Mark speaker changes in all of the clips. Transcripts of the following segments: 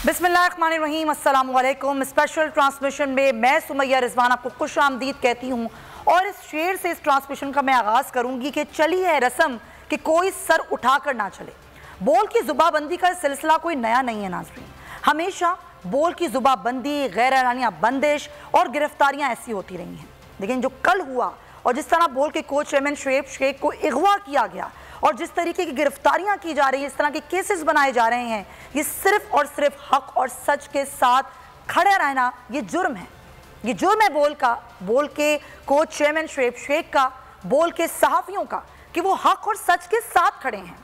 Speaker 1: बिस्मिल्लाहिर्रहमानिर्रहीम, अस्सलाम वालेकुम। स्पेशल ट्रांसमिशन में मैं सुमैया रिजवान आपको खुश आमदीद कहती हूँ और इस शेर से इस ट्रांसमिशन का मैं आगाज़ करूँगी कि चली है रस्म कि कोई सर उठाकर ना चले। बोल की जुबाबंदी का सिलसिला कोई नया नहीं है नाज़रीन, हमेशा बोल की जुबाबंदी, गैर एलानिया बंदिश और गिरफ्तारियाँ ऐसी होती रही हैं। लेकिन जो कल हुआ और जिस तरह बोल के कोच चेयरमैन शुएब शेख को अगवा किया गया और जिस तरीके की गिरफ्तारियां की जा रही हैं, इस तरह के केसेस बनाए जा रहे हैं, ये सिर्फ और सिर्फ हक और सच के साथ खड़े रहना ये जुर्म है। ये जुर्म है बोल के कोच चेयरमैन शुएब शेख का, बोल के सहाफ़ियों का, कि वो हक और सच के साथ खड़े हैं।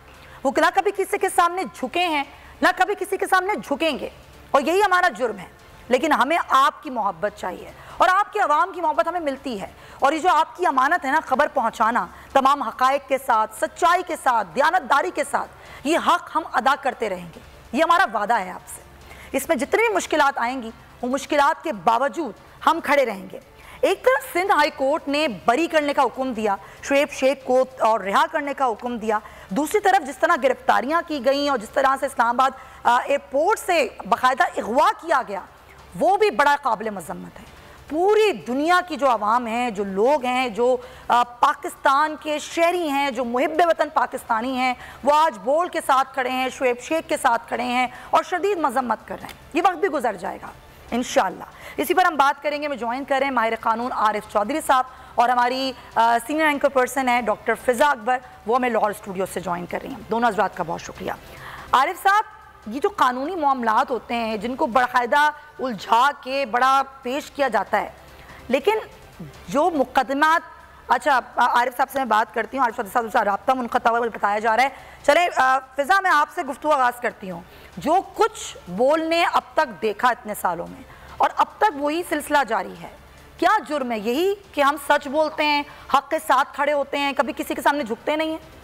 Speaker 1: वो ना कभी किसी के सामने झुके हैं, ना कभी किसी के सामने झुकेंगे, और यही हमारा जुर्म है। लेकिन हमें आपकी मोहब्बत चाहिए और आपकी आवाम की मोहब्बत हमें मिलती है, और ये जो आपकी अमानत है ना, खबर पहुंचाना तमाम हक़ाइक़ के साथ, सच्चाई के साथ, दयानतदारी के साथ, ये हक़ हम अदा करते रहेंगे। ये हमारा वादा है आपसे। इसमें जितनी भी मुश्किलात आएंगी, वो मुश्किलात के बावजूद हम खड़े रहेंगे। एक तरफ सिंध हाई कोर्ट ने बरी करने का हुक्म दिया शुएब शेख को और रिहा करने का हुक्म दिया, दूसरी तरफ जिस तरह गिरफ्तारियाँ की गई और जिस तरह से इस्लामाबाद एयरपोर्ट से बाकायदा अगवा किया गया, वो भी बड़ा काबिल मज़म्मत है। पूरी दुनिया की जो आवाम है, जो लोग हैं, जो पाकिस्तान के शहरी हैं, जो मुहिब्बे वतन पाकिस्तानी हैं, वो आज बोल के साथ खड़े हैं, शुएब शेख के साथ खड़े हैं और शदीद मज़म्मत कर रहे हैं। ये वक्त भी गुजर जाएगा इंशाअल्लाह। इसी पर हम बात करेंगे। मैं ज्वाइन कर रहे हैं माहिर कानून आरिफ चौधरी साहब और हमारी सीनियर एंकर पर्सन है डॉक्टर फिजा अकबर, वो हमें लाहौर स्टूडियो से ज्वाइन कर रही हैं। दोनों हज़रात का बहुत शुक्रिया। आरिफ साहब, ये जो कानूनी मामलात होते हैं जिनको बाकायदा उलझा के बड़ा पेश किया जाता है, लेकिन जो मुकदमात, अच्छा आरिफ साहब से मैं बात करती हूँ, आरिफ साहब से रब्ता मुनक़ता हुआ बताया जा रहा है। चले फिज़ा, मैं आपसे गुफ्तगू आगाज़ करती हूँ। जो कुछ बोल ने अब तक देखा इतने सालों में और अब तक वही सिलसिला जारी है, क्या जुर्म है? यही कि हम सच बोलते हैं, हक़ के साथ खड़े होते हैं, कभी किसी के सामने झुकते नहीं हैं?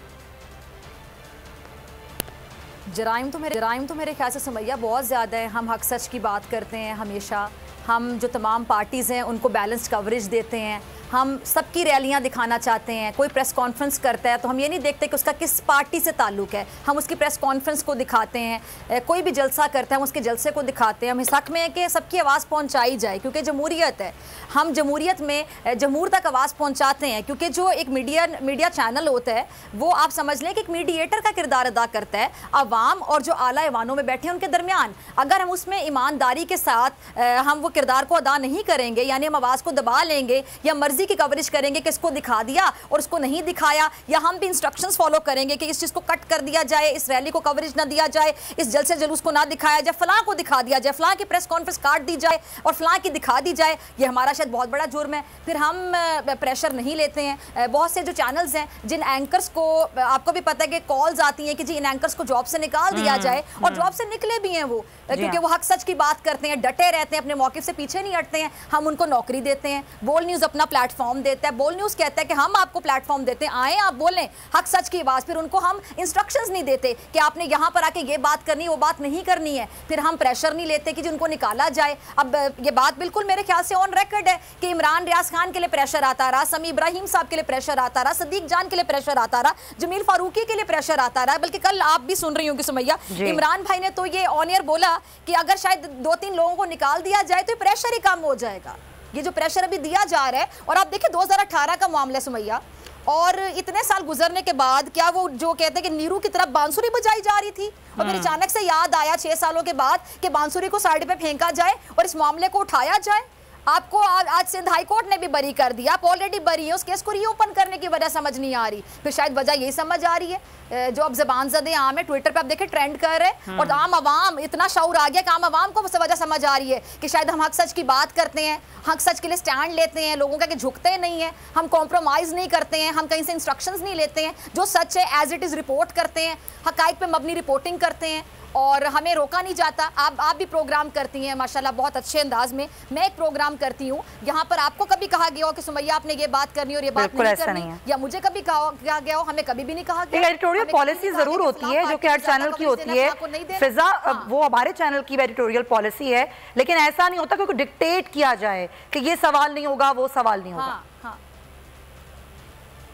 Speaker 2: जराइम तो मेरे ख्याल से सुमैया बहुत ज़्यादा है। हम हक सच की बात करते हैं हमेशा, हम जो तमाम पार्टीज़ हैं उनको बैलेंस्ड कवरेज देते हैं, हम सबकी रैलियां दिखाना चाहते हैं। कोई प्रेस कॉन्फ्रेंस करता है तो हम ये नहीं देखते कि उसका किस पार्टी से ताल्लुक़ है, हम उसकी प्रेस कॉन्फ्रेंस को दिखाते हैं। कोई भी जलसा करता है हम उसके जलसे को दिखाते हैं। हम इस हक़ में है कि सबकी आवाज़ पहुंचाई जाए, क्योंकि जमहूरियत है। हम जमहूरियत में जमहूर तक आवाज़ पहुंचाते हैं, क्योंकि जो एक मीडिया चैनल होता है वो आप समझ लें कि एक मीडिएटर का किरदार अदा करता है अवाम और जो आला ऐवानों में बैठे हैं उनके दरमियान। अगर हम उसमें ईमानदारी के साथ हम वो किरदार को अदा नहीं करेंगे, यानी हम आवाज़ को दबा लेंगे या मर्जी की कवरेज करेंगे कि इसको दिखा दिया और इसको नहीं दिखाया, या हम भी इंस्ट्रक्शंस फॉलो करेंगे कि इस चीज़ को कट कर दिया जाए, इस रैली को कवरेज ना दिया जाए, इस जलसे जुलूस को ना दिखाया जाए, फलां को दिखा दिया जाए, फलां की प्रेस कॉन्फ्रेंस काट दी जाए और फलां की दिखा दी जाए, ये हमारा शायद बहुत बड़ा जुर्म है। फिर हम प्रेशर नहीं लेते हैं। बहुत से जो चैनल्स हैं जिन एंकर्स को, आपको भी पता है कि कॉल्स आती हैं कि जी इन एंकर्स को जॉब से निकाल दिया जाए, और जॉब से निकले भी हैं वो, क्योंकि वो हक सच की बात करते हैं, डटे रहते हैं, अपने मौक़िफ़ से पीछे नहीं हटते हैं। हम उनको नौकरी देते हैं। बोल न्यूज़ अपना प्लेटफॉर्म देता है, बोल न्यूज़ कहता है कि हम आपको प्लेटफॉर्म देते हैं, आए आप बोलें हक सच की आवाज़। फिर उनको हम इंस्ट्रक्शंस नहीं देते कि आपने यहाँ पर आके ये बात करनी, वो बात नहीं करनी है। फिर हम प्रेशर नहीं लेते कि जी उनको निकाला जाए। अब ये बात बिल्कुल मेरे ख्याल से ऑन रिकॉर्ड है कि इमरान रियाज खान के लिए प्रेशर आता रहा, समी इब्राहिम साहब के लिए प्रेशर आता रहा, सदीक जान के लिए प्रेशर आता रहा, जमील फारूकी के लिए प्रेशर आता रहा। बल्कि कल आप भी सुन रही होंगी सुमैया, इमरान भाई ने तो ये ऑन एयर बोला कि अगर शायद 2-3 लोगों को निकाल दिया जाए तो प्रेशर ही कम हो जाएगा। ये जो प्रेशर अभी दिया जा रहा है, और आप देखिए 2018 का मामला सुमैया, और इतने साल गुजरने के बाद क्या वो जो कहते हैं कि नीरू की तरफ बांसुरी बजाई जा रही थी, और फिर अचानक से याद आया 6 सालों के बाद कि बांसुरी को साइड पे फेंका जाए और इस मामले को उठाया जाए। आपको आज सिंध हाई कोर्ट ने भी बरी कर दिया, आप ऑलरेडी बरी है, उस केस को रीओपन करने की वजह समझ नहीं आ रही। फिर शायद वजह यही समझ आ रही है, जो अब ज़बान ज़दे आम है, ट्विटर पे आप देखें ट्रेंड कर रहे हैं, और आम आवाम इतना शऊर आ गया कि आम आवाम को वजह समझ आ रही है कि शायद हम हक सच की बात करते हैं, हक सच के लिए स्टैंड लेते हैं, लोगों का कि झुकते नहीं हैं, हम कॉम्प्रोमाइज़ नहीं करते हैं, हम कहीं से इंस्ट्रक्शंस नहीं लेते हैं, जो सच है एज इट इज़ रिपोर्ट करते हैं, हक़ाइक़ पे मबनी रिपोर्टिंग करते हैं, और हमें रोका नहीं जाता। आप भी प्रोग्राम करती हैं माशाल्लाह बहुत अच्छे अंदाज में। मैं एक प्रोग्राम करती हूँ, यहाँ पर आपको कभी कहा गया हो कि सुमैया आपने ये बात करनी और ये बात नहीं करनी, या मुझे कभी कहा गया हो, हमें कभी भी नहीं कहा गया।
Speaker 1: एडिटोरियल पॉलिसी जरूर होती है जो कि हर चैनल की होती है फिजा, वो हमारे चैनल की एडिटोरियल पॉलिसी है, लेकिन ऐसा नहीं होता कि डिक्टेट किया जाए कि ये सवाल नहीं होगा, वो सवाल नहीं होगा।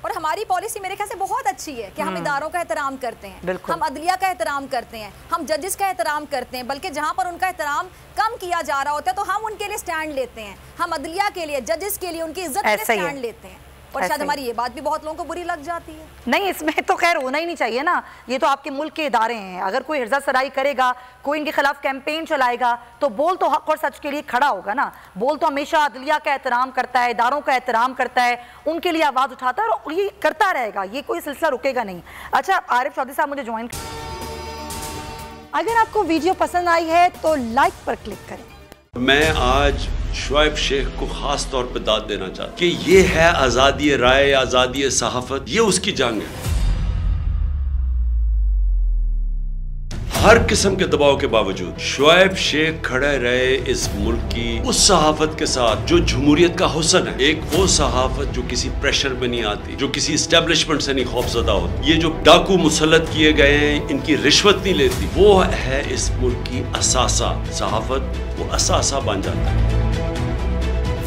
Speaker 2: और हमारी पॉलिसी मेरे ख्याल से बहुत अच्छी है कि हम इदारों का एहतराम करते हैं, हम अदलिया का एहतराम करते हैं, हम जजेस का एहतराम करते हैं, बल्कि जहाँ पर उनका एहतराम कम किया जा रहा होता है तो हम उनके लिए स्टैंड लेते हैं, हम अदलिया के लिए, जजेस के लिए, उनकी इज्जत के लिए स्टैंड लेते हैं। और शायद हमारी ये बात भी बहुत लोगों को बुरी लग जाती है।
Speaker 1: नहीं, इसमें तो खैर होना ही नहीं चाहिए ना, ये तो आपके मुल्क के इदारे हैं। अगर कोई हिर्जा सराई करेगा, कोई इनके खिलाफ कैंपेन चलाएगा तो बोल तो हक और सच के लिए खड़ा होगा ना। बोल तो हमेशा अदलिया का एहतराम करता है, इदारों का एहतराम करता है, उनके लिए आवाज़ उठाता है और ये करता रहेगा, ये कोई सिलसिला रुकेगा नहीं। अच्छा आरिफ चौधरी साहब मुझे ज्वाइन, अगर आपको वीडियो पसंद आई है तो लाइक पर क्लिक करें।
Speaker 3: मैं आज शुएब शेख को खास तौर पे दाद देना चाहता कि ये है आज़ादी राय, आज़ादी सहाफत, ये उसकी जंग है। हर किस्म के दबाव के बावजूद शुएब शेख खड़े रहे इस मुल्क की उस सहाफत के साथ जो जमहूरियत का हुस्न है। एक वो सहाफत जो किसी प्रेशर में नहीं आती, जो किसी एस्टेब्लिशमेंट से नहीं खौफजदा होती। ये जो डाकू मुसल्लत किए गए हैं, इनकी रिश्वत नहीं लेती, वो है इस मुल्क की असासा। सहाफत वो असासा बन जाता है।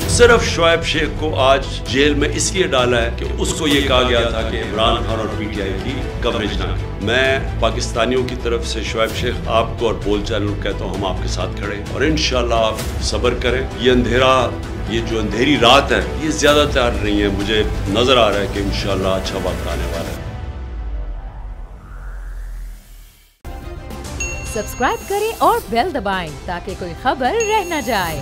Speaker 3: सिर्फ शुएब शेख को आज जेल में इसलिए डाला है कि उसको ये कहा गया था कि इमरान खान और पीटीआई की कवरेज ना करें। मैं पाकिस्तानियों की तरफ से शुएब शेख आपको और बोल चैनल को कहता हूँ, हम आपके साथ खड़े और इंशाल्लाह आप सब्र करें। ये अंधेरा, ये जो अंधेरी रात है, ये ज्यादातर नहीं है। मुझे नजर आ रहा है कि इंशाल्लाह अच्छा वक्त आने वाला है।
Speaker 4: सब्सक्राइब करें और बेल दबाएं ताकि कोई खबर रह न जाए।